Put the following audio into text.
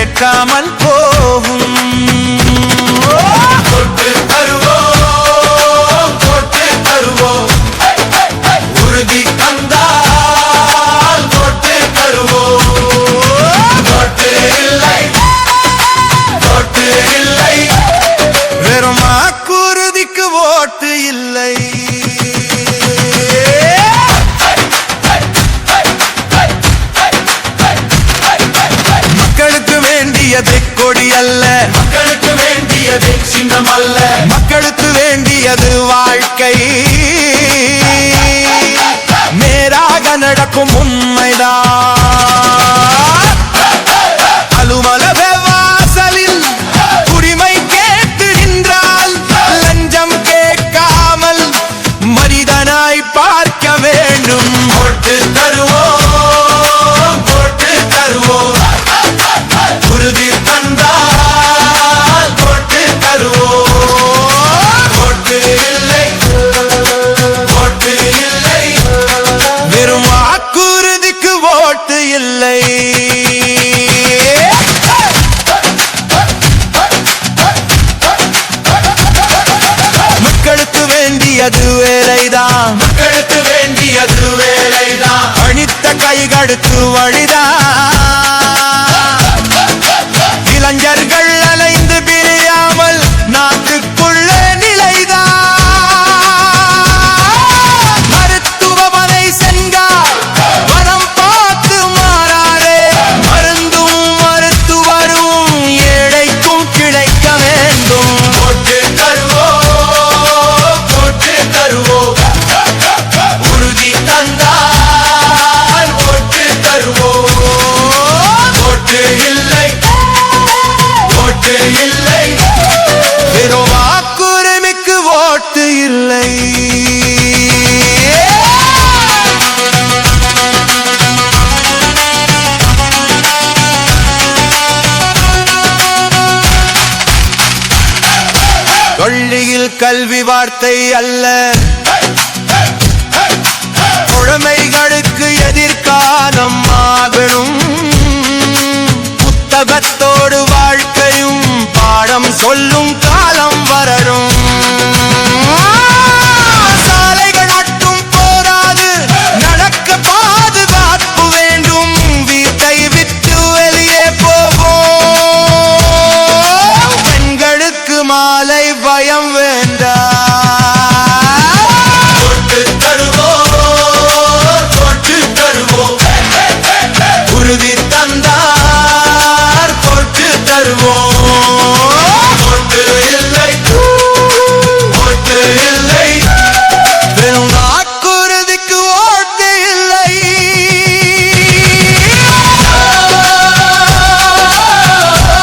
கிடைக்காமல் போகும். தொட்டு தருவோம் தொட்டு தருவோம் உறுதி தந்தால் தொட்டு தருவோம். தொட்டு இல்லை தொட்டு இல்லை வெறும் வாக்குறுதிக்கு ஓட்டு இல்லை. மக்களுக்கு வேண்டியது கொடி அல்ல, மக்களுக்கு வேண்டியது சின்னம் அல்ல, மக்களுக்கு வேண்டியது வாழ்க்கை. நேராக நடக்கும் உண்மைதான். அலுவல வாசலில் உரிமை கேட்டு நின்றால் லஞ்சம் கேட்காமல் மனிதனாய் பார்க்க வேண்டும். போட்டு தருவோம் போட்டு தருவோம் உறுதி தந்தால் போட்டு தருவோம். போட்டு இல்லை போட்டு இல்லை வெறும் வாக்குறுதிக்கு ஓட்டு இல்லை. மக்களுக்கு வேண்டியது வேலைதான், மக்களுக்கு வேண்டியது வேலைதான். அணித்த கைகளுக்கு வழிதான். இளைஞர்கள் அலைந்து பிரியாமல் நாட்டுக்குள்ளே நிலைதான். மருத்துவமனை சென்றால் மனம் பார்த்து மாறாரே. மருந்தும் மருத்துவரும் ஏழைக்கும் கிடைக்க வேண்டும். போட்டு தருவோம் போட்டு தருவோம் உறுதி தந்தால் போட்டு தருவோம். போட்டு இல்லை ஓட்டு இல்லை வெறும் வாக்குரிமைக்கு ஓட்டு இல்லை. பள்ளியில் கல்வி வார்த்தை அல்ல, குழந்தைகளுக்கு எதிர்காலம் ஆகணும். புத்தகத்தோ